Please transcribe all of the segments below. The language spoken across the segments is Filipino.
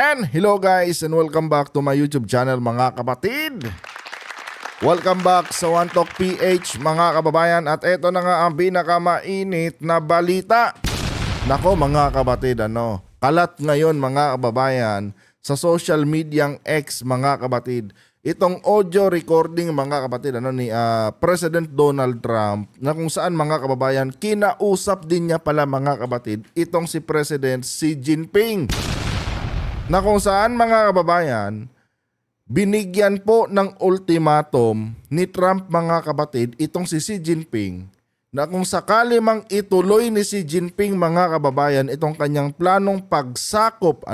And hello guys and welcome back to my YouTube channel mga kapatid. Welcome back sa One Talk PH mga kababayan. At ito na nga ang pinakamainit na balita. Nako mga kapatid, kalat ngayon mga kababayan sa social mediang X mga kapatid. Itong audio recording mga kapatid ni President Donald Trump na kung saan mga kababayan kinausap din niya pala mga kapatid itong si President Xi Jinping. Na kung saan mga kababayan, binigyan po ng ultimatum ni Trump mga kapatid itong si Xi Jinping na kung sakali mang ituloy ni Xi Jinping mga kababayan itong kanyang planong pagsakop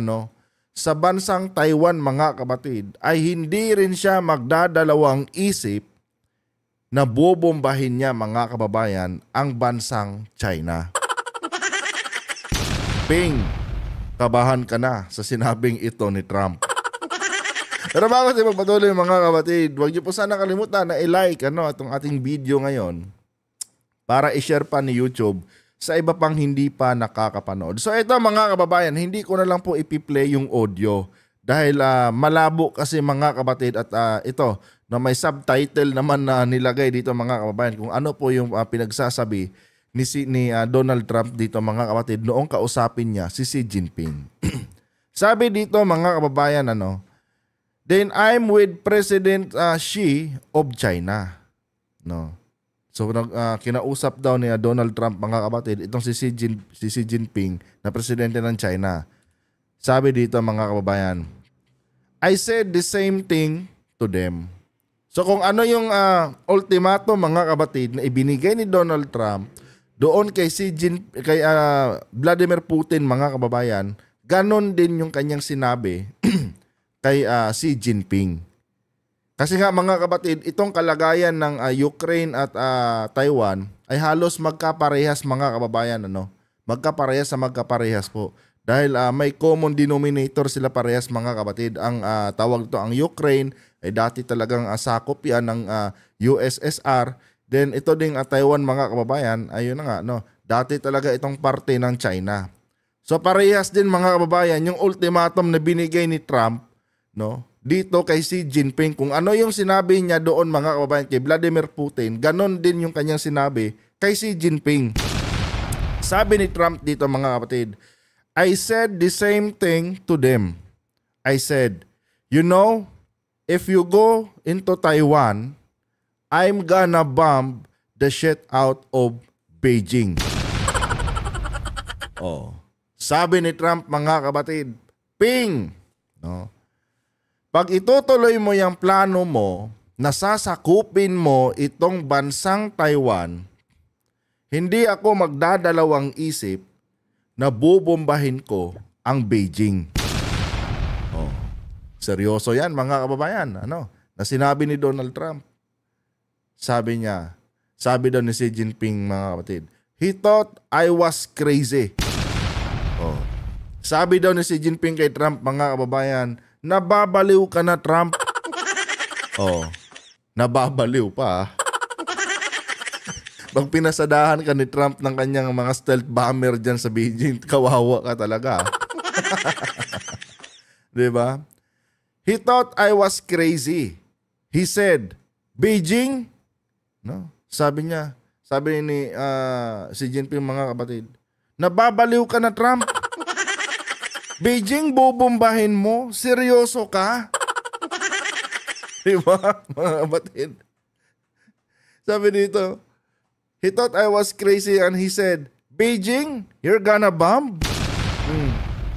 sa bansang Taiwan mga kapatid ay hindi rin siya magdadalawang isip na bobombahin niya mga kababayan ang bansang China. Ping! Kabahan ka na sa sinabing ito ni Trump. Pero bago tayo magpatuloy mga kapatid, huwag niyo po sana kalimutan na i-like itong ating video ngayon para i-share pa ni YouTube sa iba pang hindi pa nakakapanood. So ito mga kababayan, hindi ko na lang po ipi-play yung audio dahil malabo kasi mga kapatid at ito na may subtitle naman na nilagay dito mga kababayan kung ano po yung pinagsasabi ni Donald Trump dito mga kapatid noong kausapin niya si Xi Jinping. Sabi dito mga kababayan then I'm with President Xi of China. So kinausap daw ni Donald Trump mga kapatid itong si Xi Jinping na presidente ng China. Sabi dito mga kababayan, I said the same thing to them. So kung ano yung ultimatum mga kapatid na ibinigay ni Donald Trump doon kay Vladimir Putin mga kababayan, ganon din yung kanyang sinabi kay Xi Jinping. Kasi nga mga kapatid, itong kalagayan ng Ukraine at Taiwan ay halos magkaparehas mga kababayan. Magkaparehas sa magkaparehas po. Dahil may common denominator sila parehas mga kapatid. Ang tawag ito ang Ukraine ay dati talagang sakop yan ng USSR. Then ito ding Taiwan mga kababayan, ayun na nga, dati talaga itong parte ng China. So parehas din mga kababayan yung ultimatum na binigay ni Trump dito kay Xi Jinping. Kung ano yung sinabi niya doon mga kababayan kay Vladimir Putin, ganon din yung kanyang sinabi kay Xi Jinping. Sabi ni Trump dito mga kapatid, I said the same thing to them. I said, if you go into Taiwan, I'm gonna bomb the shit out of Beijing. Sabi ni Trump mga kapatid, Ping! Pag itutuloy mo yung plano mo na sasakupin mo itong bansang Taiwan, hindi ako magdadalawang isip na bubombahin ko ang Beijing. Seryoso yan mga kababayan. Na sinabi ni Donald Trump. Sabi daw ni Xi Jinping mga kapatid, he thought I was crazy. Sabi daw ni Xi Jinping kay Trump mga kababayan, nababaliw ka na Trump. Nababaliw pa. Pag pinasadahan ka ni Trump ng kanyang mga stealth bomber dyan sa Beijing, kawawa ka talaga. Diba? He thought I was crazy. He said, Beijing? Sabi ni Xi Jinping mga kapatid, nababaliw ka na Trump. Beijing bobombahin mo? Seryoso ka? Diba mga kapatid? Sabi dito, he thought I was crazy and he said, Beijing, you're gonna bomb?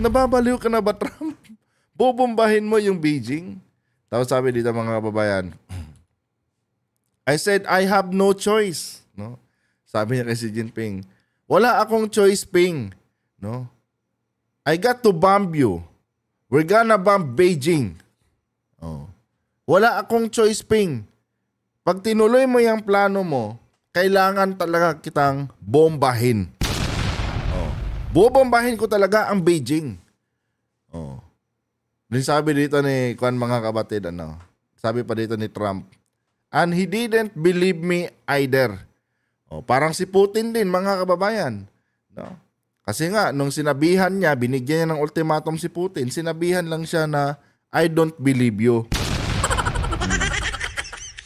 Nababaliw ka na ba Trump? Bobombahin mo yung Beijing? Tapos sabi dito mga kababayan, I said, I have no choice. Sabi niya kay Xi Jinping, wala akong choice, Ping. I got to bomb you. We're gonna bomb Beijing. Wala akong choice, Ping. Pag tinuloy mo yung plano mo, kailangan talaga kitang bombahin. Bobombahin ko talaga ang Beijing. Din sabi dito ni mga kapatid, sabi pa dito ni Trump, and he didn't believe me either. Parang si Putin din mga kababayan. Kasi nga, nung sinabihan niya, binigyan niya ng ultimatum si Putin, sinabihan lang siya na, I don't believe you.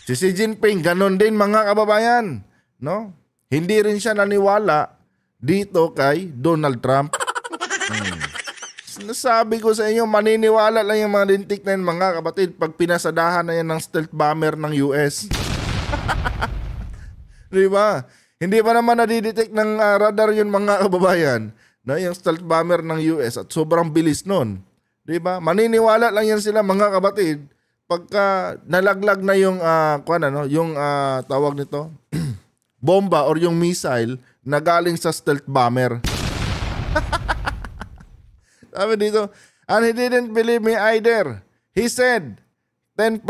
Si Xi Jinping, ganon din mga kababayan. No? Hindi rin siya naniwala dito kay Donald Trump. Nasabi ko sa inyo, maniniwala lang yung mga lintik na yun, mga kapatid, pag pinasadahan na yan ng stealth bomber ng US. Di ba? Hindi pa naman nadidetect ng radar yun mga kababayan na yung stealth bomber ng US at sobrang bilis nun. Di ba? Maniniwala lang yan sila mga kapatid pagka nalaglag na yung tawag nito bomba or yung missile na galing sa stealth bomber. Sabi dito, and he didn't believe me either. He said 10%.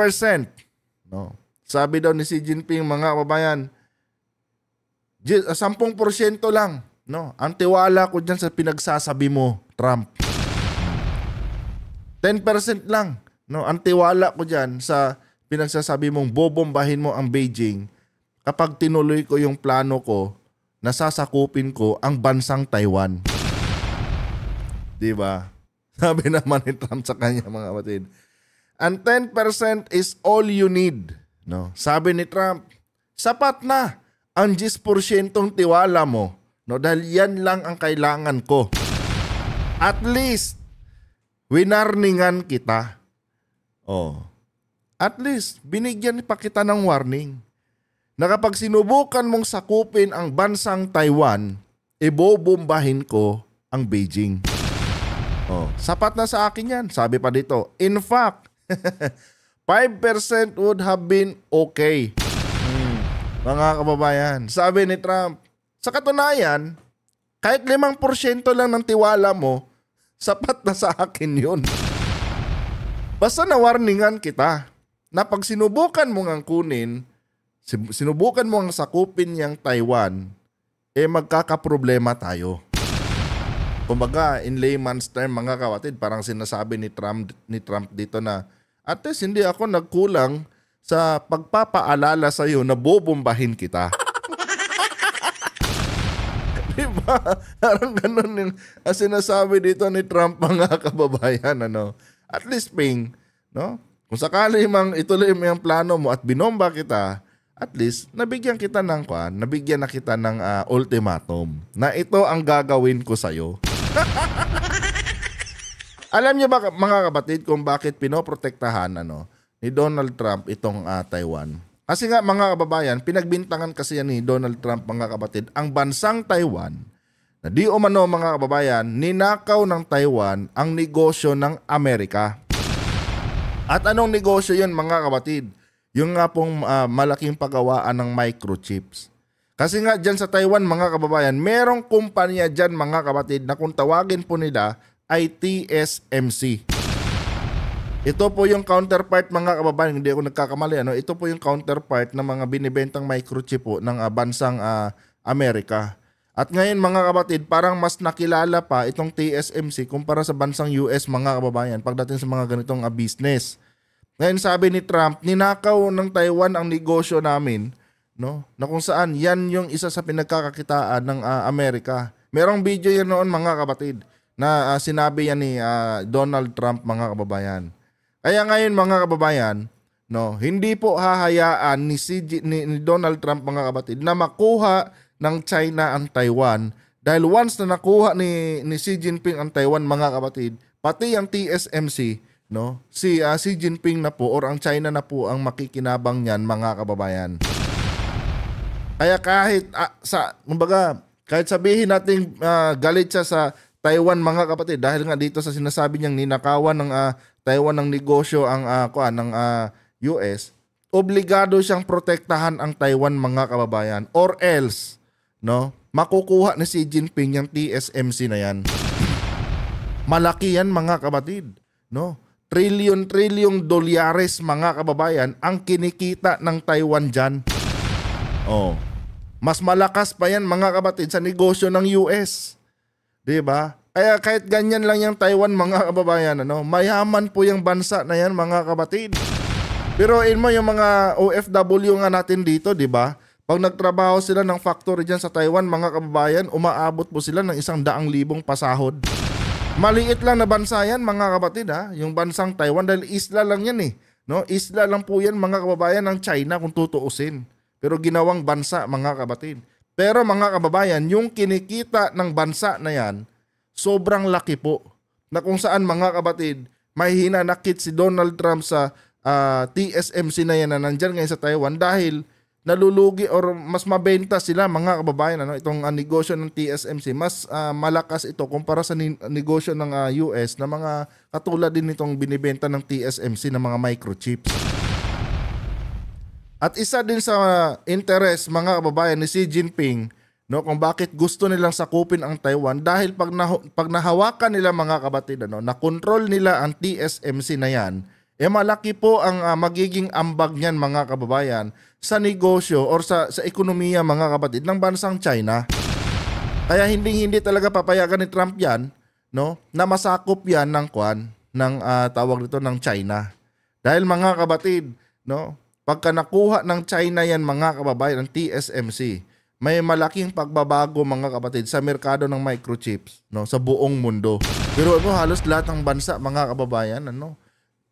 No. Sabi daw ni Xi Jinping mga kababayan, 10% lang, no? Ang tiwala ko diyan sa pinagsasabi mo, Trump. 10% lang, no? Ang tiwala ko diyan sa pinagsasabi mong bobombahin mo ang Beijing kapag tinuloy ko yung plano ko na sasakupin ko ang bansang Taiwan. 'Di ba? Sabi naman ni Trump sa kanya mga kapatid. And 10% is all you need, no? Sabi ni Trump, sapat na ang 10% tiwala mo, no, dahil yan lang ang kailangan ko. At least winarningan kita. Oh. At least binigyan pa kita ng warning na kapag sinubukan mong sakupin ang bansang Taiwan, ibobombahin ko ang Beijing. Oh, sapat na sa akin yan. Sabi pa dito, in fact, 5% would have been okay. Mga kababayan, sabi ni Trump, sa katunayan, kahit 5% lang ng tiwala mo, sapat na sa akin yun. Basta nawarningan kita na pag sinubukan mo ngang kunin, sinubukan mo ngang sakupin yung Taiwan, magkakaproblema tayo. Kumbaga, in layman's term mga kapatid, parang sinasabi ni Trump dito na, at least hindi ako nagkulang sa pagpapaalala sa iyo na bobombahin kita. Diba? Parang ganun yung sinasabi dito ni Trump mga kababayan. Ano? At least, Ping, no? Kung sakali mang ituloy mo yung plano mo at binomba kita, at least nabigyan kita ng nabigyan na kita ng ultimatum na ito ang gagawin ko sa iyo. Alam niyo ba mga kapatid kung bakit pinoprotektahan ni Donald Trump itong Taiwan? Kasi nga mga kababayan, pinagbintangan kasi yan ni Donald Trump mga kapatid ang bansang Taiwan na di umano mga kababayan, ninakaw ng Taiwan ang negosyo ng Amerika. At anong negosyo yun mga kapatid? Yung nga pong malaking paggawaan ng microchips. Kasi nga dyan sa Taiwan mga kababayan, merong kumpanya dyan mga kapatid na kung tawagin po nila ay TSMC. Ito po yung counterpart mga kababayan, hindi ako nagkakamali. Ito po yung counterpart ng mga binibentang microchip po ng bansang Amerika. At ngayon mga kapatid, parang mas nakilala pa itong TSMC kumpara sa bansang US mga kababayan pagdating sa mga ganitong business. Ngayon sabi ni Trump, ninakaw ng Taiwan ang negosyo namin, no? Na kung saan yan yung isa sa pinagkakakitaan ng Amerika. Merong video yan noon mga kapatid na sinabi yan ni Donald Trump mga kababayan. Kaya ngayon mga kababayan, no, hindi po hahayaan ni Donald Trump mga kapatid na makuha ng China ang Taiwan dahil once na nakuha ni Xi Jinping ang Taiwan mga kapatid, pati ang TSMC, no, si Xi Jinping na po or ang China na po ang makikinabang niyan mga kababayan. Kaya kahit kahit sabihin natin galit siya sa Taiwan mga kapatid dahil nga dito sa sinasabi niyang ninakawan ng Taiwan ng negosyo ang US, obligado siyang protektahan ang Taiwan mga kababayan or else, no, makukuha ni Xi Jinping yung TSMC na yan. Malaki yan mga kapatid, no? Trillion dolyares mga kababayan ang kinikita ng Taiwan dyan. Oh. Mas malakas pa yan mga kapatid sa negosyo ng US. 'Di ba? Kaya kahit ganyan lang yung Taiwan mga kababayan, mayaman po yung bansa na yan mga kapatid. Pero mo yung mga OFW nga natin dito, 'di ba? Pag nagtrabaho sila ng factory dyan sa Taiwan, mga kababayan, umaabot po sila ng 100,000 pasahod. Maliit lang na bansa yan, mga kapatid, ha? Yung bansang Taiwan, dahil isla lang yan eh. No? Isla lang po yan, mga kababayan, ng China kung tutuusin. Pero ginawang bansa, mga kapatid. Pero mga kababayan, yung kinikita ng bansa na yan, sobrang laki po. Na kung saan, mga kapatid, may hinanakit si Donald Trump sa TSMC na yan na nandyan ngayon sa Taiwan dahil nalulugi or mas mabenta sila, mga kababayan. Itong negosyo ng TSMC, mas malakas ito kumpara sa negosyo ng US na mga katulad din itong binibenta ng TSMC na mga microchips. At isa din sa interest, mga kababayan, ni Xi Jinping, kung bakit gusto nilang sakupin ang Taiwan dahil pag nahawakan nila, mga kapatid, na-control nila ang TSMC na yan, malaki po ang magiging ambag niyan, mga kababayan, sa negosyo or sa ekonomiya, mga kapatid, ng bansang China. Kaya hindi talaga papayagan ni Trump yan, na masakop yan ng tawag dito ng China. Dahil, mga kapatid, pagka nakuha ng China yan, mga kababayan, ng TSMC, may malaking pagbabago, mga kapatid, sa merkado ng microchips, sa buong mundo. Pero halos lahat ng bansa, mga kababayan,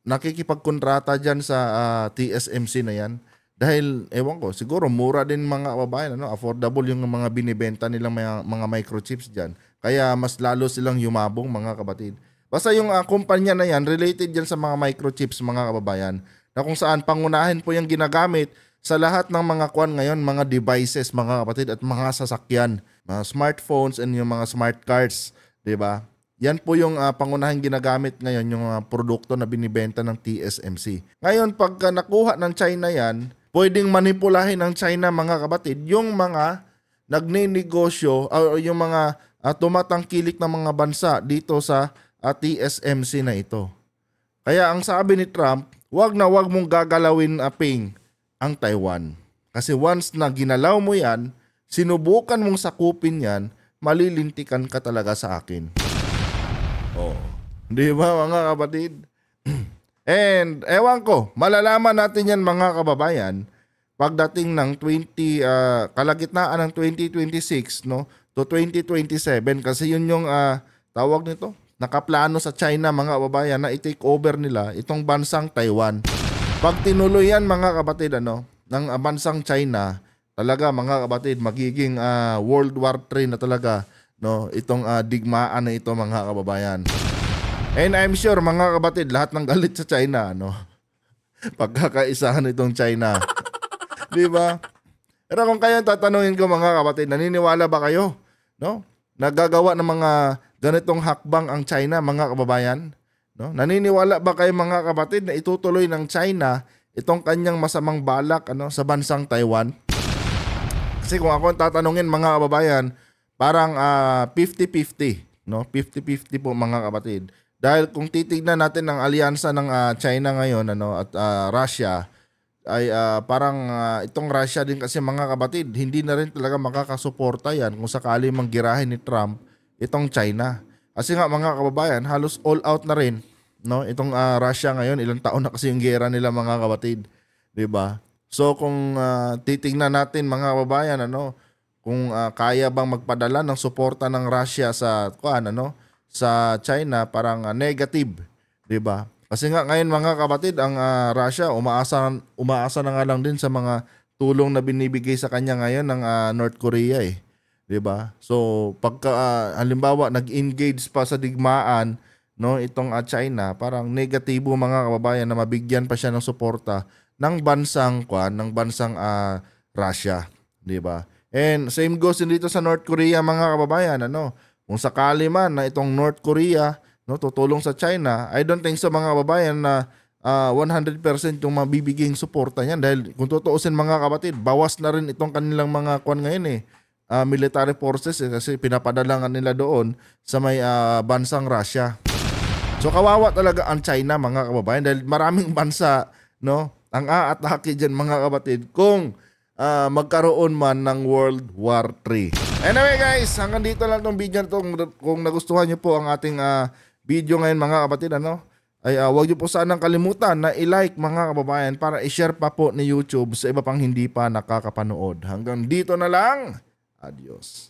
nakikipagkontrata dyan sa TSMC na yan. Dahil, ewan ko, siguro mura din, mga kababayan, affordable yung mga binibenta nilang mga microchips dyan. Kaya mas lalo silang yumabong, mga kapatid. Basta yung kumpanya na yan, related dyan sa mga microchips, mga kababayan, na kung saan pangunahin po yung ginagamit sa lahat ng mga ngayon, mga devices, mga kapatid, at mga sasakyan, mga smartphones and yung mga smart cars, di ba? Yan po yung pangunahing ginagamit ngayon, yung produkto na binibenta ng TSMC. Ngayon, pagka nakuha ng China yan, pwedeng manipulahin ng China, mga kapatid, yung mga nagninegosyo o yung mga tumatangkilik ng mga bansa dito sa TSMC na ito. Kaya ang sabi ni Trump, wag mong gagalawin, Ping, ang Taiwan. Kasi once na ginalaw mo yan, sinubukan mong sakupin yan, malilintikan ka talaga sa akin. Oh, di ba, mga kapatid? And ewan ko, malalaman natin yan, mga kababayan, pagdating ng kalagitnaan ng 2026 to 2027, kasi yun yung tawag nito, nakaplano sa China, mga kababayan, na i-take over nila itong bansang Taiwan. Pag tinuloy yan, mga kapatid, ng bansang China, talaga, mga kapatid, magiging World War III na talaga, itong digmaan na ito, mga kababayan. And I'm sure, mga kapatid, lahat ng galit sa China, pagkakaisahan itong China. Di ba? Pero kung kayo tatanungin ko, mga kapatid, naniniwala ba kayo? Nagagawa ng mga ganitong hakbang ang China, mga kababayan? Naniniwala ba kayo, mga kapatid, na itutuloy ng China itong kanyang masamang balak sa bansang Taiwan? Kasi kung ako tatanungin, mga kababayan, parang 50-50, 50-50 po, mga kapatid. Dahil kung titignan natin ang alyansa ng China ngayon at Russia, ay parang itong Russia din kasi, mga kapatid, hindi na rin talaga makakasuporta yan kung sakali manggirahin ni Trump itong China. Kasi nga, mga kababayan, halos all out na rin itong Russia ngayon. Ilang taon na kasi yung gera nila, mga kapatid, 'di ba? So kung titingnan natin, mga kababayan, kung kaya bang magpadala ng suporta ng Russia sa sa China, parang negative, 'di ba? Kasi nga ngayon, mga kapatid, ang Russia umaasa na nga lang din sa mga tulong na binibigay sa kanya ngayon ng North Korea, 'di ba? So pagka halimbawa nag-engage pa sa digmaan itong China, parang negatibo, mga kababayan, na mabigyan pa siya ng suporta ng bansang Russia, 'di ba? And same goes din dito sa North Korea, mga kababayan, kung sakali man na itong North Korea tutulong sa China, I don't think so, mga kababayan, na 100% yung mabibiging suporta niyan, dahil kung tutuusin, mga kapatid, bawas na rin itong kanilang mga ngayon military forces kasi pinapadala nila doon sa may bansang Russia. So kawawa talaga ang China, mga kababayan, dahil maraming bansa ang aatake dyan, mga kapatid, kung magkaroon man ng World War III. Anyway, guys, hanggang dito lang itong video na ito. Kung nagustuhan nyo po ang ating video ngayon, mga kapatid, ay huwag niyo po sanang kalimutan na i-like mga kababayan para i-share pa po ni YouTube sa iba pang hindi pa nakakapanood. Hanggang dito na lang. Adios.